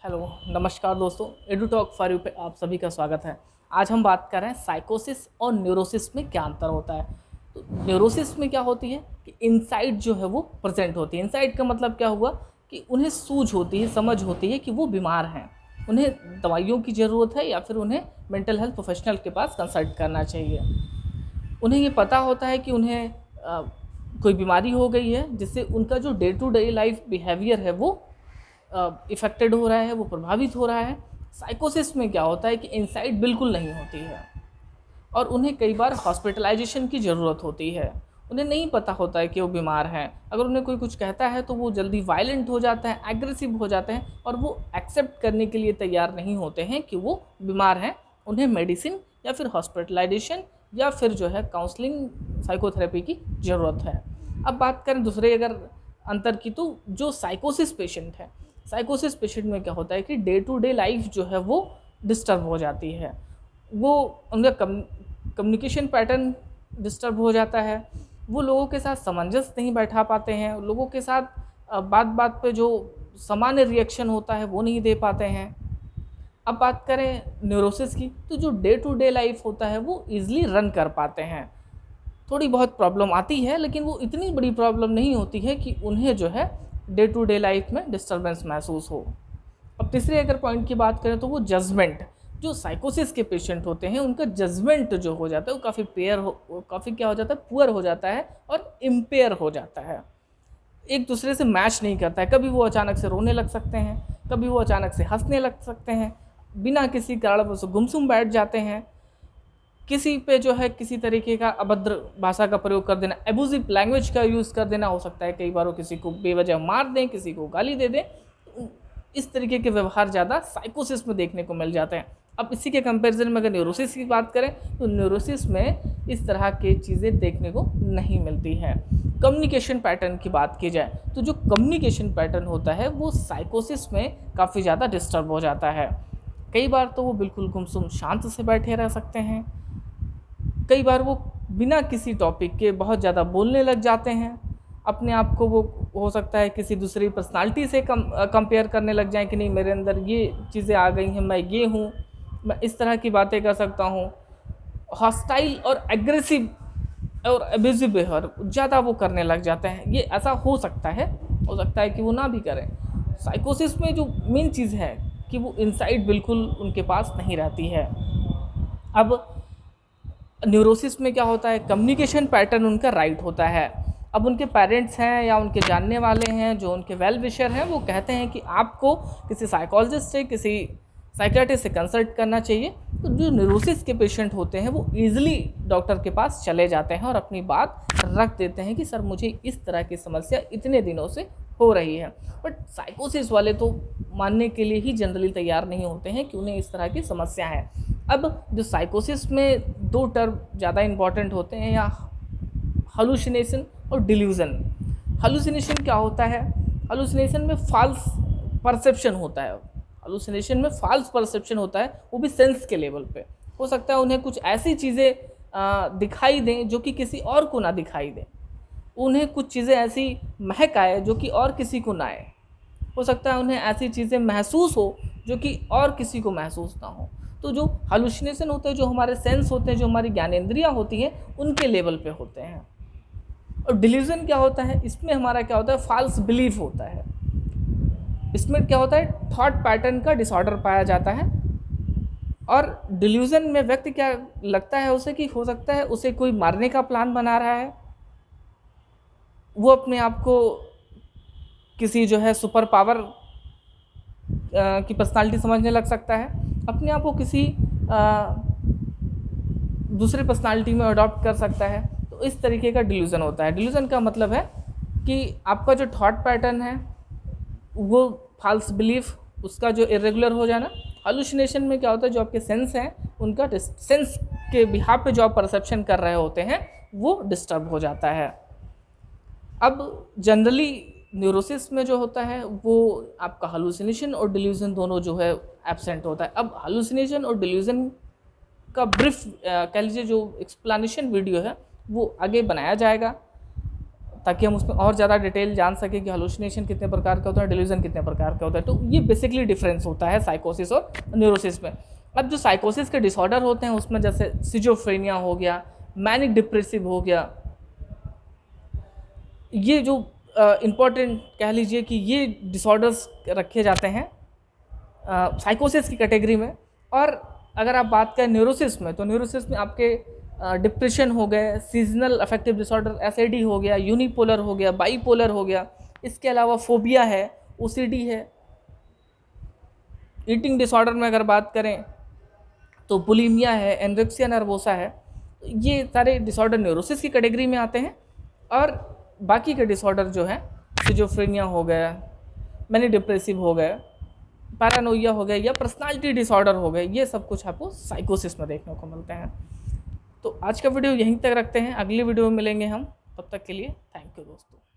Hello, नमस्कार दोस्तों। Edu talk for you पे आप सभी का स्वागत है। आज हम बात कर रहे हैं साइकोसिस और न्यूरोसिस में क्या अंतर होता है। तो न्यूरोसिस में क्या होती है कि इनसाइट जो है वो प्रेजेंट होती है। इनसाइट का मतलब क्या हुआ कि उन्हें सूझ होती है, समझ होती है कि वो बीमार हैं, उन्हें दवाइयों की ज़रूरत है या फिर उन्हें मेंटल हेल्थ प्रोफेशनल के पास कंसल्ट करना चाहिए। उन्हें ये पता होता है कि उन्हें कोई बीमारी हो गई है जिससे उनका जो day to day life behaviour है वो इफ़ेक्टेड हो रहा है, वो प्रभावित हो रहा है। साइकोसिस में क्या होता है कि इंसाइट बिल्कुल नहीं होती है और उन्हें कई बार हॉस्पिटलाइजेशन की ज़रूरत होती है। उन्हें नहीं पता होता है कि वो बीमार हैं। अगर उन्हें कोई कुछ कहता है तो वो जल्दी वायलेंट हो जाते हैं, एग्रेसिव हो जाते हैं और वो एक्सेप्ट करने के लिए तैयार नहीं होते हैं कि वो बीमार हैं। उन्हें मेडिसिन या फिर हॉस्पिटलाइजेशन या फिर जो है काउंसलिंग, साइकोथेरेपी की ज़रूरत है। अब बात करें दूसरे अगर अंतर की, तो जो साइकोसिस पेशेंट है, साइकोसिस पेशेंट में क्या होता है कि डे टू डे लाइफ जो है वो डिस्टर्ब हो जाती है। वो उनका कम्युनिकेशन पैटर्न डिस्टर्ब हो जाता है। वो लोगों के साथ सामंजस्य नहीं बैठा पाते हैं। लोगों के साथ बात बात पे जो सामान्य रिएक्शन होता है वो नहीं दे पाते हैं। अब बात करें न्यूरोसिस की, तो जो डे टू डे लाइफ होता है वो ईज़िली रन कर पाते हैं। थोड़ी बहुत प्रॉब्लम आती है लेकिन वो इतनी बड़ी प्रॉब्लम नहीं होती है कि उन्हें जो है डे टू डे लाइफ में डिस्टर्बेंस महसूस हो। अब तीसरे अगर पॉइंट की बात करें तो वो जजमेंट। जो साइकोसिस के पेशेंट होते हैं उनका जजमेंट जो हो जाता है वो काफ़ी क्या हो जाता है, पुअर हो जाता है और इम्पेयर हो जाता है। एक दूसरे से मैच नहीं करता है। कभी वो अचानक से रोने लग सकते हैं, कभी वो अचानक से हंसने लग सकते हैं, बिना किसी कारण वो गुमसुम बैठ जाते हैं। किसी पे जो है किसी तरीके का अभद्र भाषा का प्रयोग कर देना, एब्यूजिव लैंग्वेज का यूज़ कर देना हो सकता है। कई बार वो किसी को बेवजह मार दें, किसी को गाली दे दें। इस तरीके के व्यवहार ज़्यादा साइकोसिस में देखने को मिल जाते हैं। अब इसी के कंपैरिजन में अगर न्यूरोसिस की बात करें तो न्यूरोसिस में इस तरह की चीज़ें देखने को नहीं मिलती हैं। कम्युनिकेशन पैटर्न की बात की जाए तो जो कम्युनिकेशन पैटर्न होता है वो साइकोसिस में काफ़ी ज़्यादा डिस्टर्ब हो जाता है। कई बार तो वो बिल्कुल गुमसुम शांत से बैठे रह सकते हैं। कई बार वो बिना किसी टॉपिक के बहुत ज़्यादा बोलने लग जाते हैं। अपने आप को वो हो सकता है किसी दूसरी पर्सनालिटी से कंपेयर करने लग जाएं कि नहीं, मेरे अंदर ये चीज़ें आ गई हैं, मैं ये हूँ, मैं इस तरह की बातें कर सकता हूँ। हॉस्टाइल और एग्रेसिव और एब्यूजिव बिहेवियर ज़्यादा वो करने लग जाते हैं। ये ऐसा हो सकता है कि वो ना भी करें। साइकोसिस में जो मेन चीज़ है कि वो इनसाइट बिल्कुल उनके पास नहीं रहती है। अब न्यूरोसिस में क्या होता है, कम्युनिकेशन पैटर्न उनका राइट होता है। अब उनके पेरेंट्स हैं या उनके जानने वाले हैं जो उनके वेल विशर हैं, वो कहते हैं कि आपको किसी साइकोलॉजिस्ट से, किसी साइकियाट्रिस्ट से कंसल्ट करना चाहिए। तो जो न्यूरोसिस के पेशेंट होते हैं वो ईज़िली डॉक्टर के पास चले जाते हैं और अपनी बात रख देते हैं कि सर मुझे इस तरह की समस्या इतने दिनों से हो रही है। बट साइकोसिस वाले तो मानने के लिए ही जनरली तैयार नहीं होते हैं कि उन्हें इस तरह की समस्या है। अब जो साइकोसिस में दो टर्म ज़्यादा इम्पॉर्टेंट होते हैं, या हालुसिनेशन और डिल्यूज़न। हालुसिनेशन क्या होता है? हालुसिनेशन में फॉल्स परसेप्शन होता है। हालुसिनेशन में फॉल्स परसेप्शन होता है, वो भी सेंस के लेवल पे। हो सकता है उन्हें कुछ ऐसी चीज़ें दिखाई दें जो कि किसी और को ना दिखाई दें। उन्हें कुछ चीज़ें ऐसी महक आए जो कि और किसी को ना आए। हो सकता है उन्हें ऐसी चीज़ें महसूस हो जो कि और किसी को महसूस ना हो। तो जो हालुसिनेशन होते हैं, जो हमारे सेंस होते हैं, जो हमारी ज्ञानेंद्रियाँ होती हैं, उनके लेवल पे होते हैं। और डिल्यूजन क्या होता है? इसमें हमारा क्या होता है, फॉल्स बिलीफ होता है। इसमें क्या होता है, थॉट पैटर्न का डिसऑर्डर पाया जाता है। और डिल्यूजन में व्यक्ति क्या लगता है उसे कि हो सकता है उसे कोई मारने का प्लान बना रहा है। वो अपने आप को किसी जो है सुपर पावर की पर्सनालिटी समझने लग सकता है। अपने आप को किसी दूसरे पर्सनालिटी में अडॉप्ट कर सकता है। तो इस तरीके का डिल्यूज़न होता है। डिल्यूज़न का मतलब है कि आपका जो थॉट पैटर्न है वो फॉल्स बिलीफ, उसका जो इरेगुलर हो जाना। हालुसिनेशन में क्या होता है, जो आपके सेंस हैं उनका सेंस के बिहाफ पे जो आप परसेप्शन कर रहे होते हैं वो डिस्टर्ब हो जाता है। अब जनरली न्यूरोसिस में जो होता है वो आपका हालुसिनेशन और डिल्यूजन दोनों जो है एब्सेंट होता है। अब हालुसिनेशन और डिल्यूजन का ब्रीफ कह लीजिए जो एक्सप्लेनेशन वीडियो है वो आगे बनाया जाएगा, ताकि हम उसमें और ज़्यादा डिटेल जान सकें कि हेलुसिनेशन कितने प्रकार का होता है, डिल्यूजन कितने प्रकार का होता है। तो ये बेसिकली डिफरेंस होता है साइकोसिस और न्यूरोसिस में। अब जो साइकोसिस के डिसऑर्डर होते हैं उसमें जैसे सिजोफ्रेनिया हो गया, मैनिक डिप्रेसिव हो गया, ये जो इम्पॉर्टेंट कह लीजिए कि ये डिसऑर्डर्स रखे जाते हैं साइकोसिस की कैटेगरी में। और अगर आप बात करें न्यूरोसिस में, तो न्यूरोसिस में आपके डिप्रेशन हो गए, सीजनल अफेक्टिव डिसऑर्डर एसएडी हो गया, यूनिपोलर हो गया, बाईपोलर हो गया, इसके अलावा फोबिया है, ओसीडी है। ईटिंग डिसऑर्डर में अगर बात करें तो बुलिमिया है, एनोरेक्सिया नर्वोसा है। ये सारे डिसऑर्डर न्यूरोसिस की कैटेगरी में आते हैं। और बाकी के डिसऑर्डर जो है सिजोफ्रेनिया हो गया, मैनिक डिप्रेसिव हो गए, पैरानोइया हो गया या पर्सनालिटी डिसऑर्डर हो गए, ये सब कुछ आपको साइकोसिस में देखने को मिलते हैं। तो आज का वीडियो यहीं तक रखते हैं, अगली वीडियो में मिलेंगे हम, तब तक के लिए थैंक यू दोस्तों।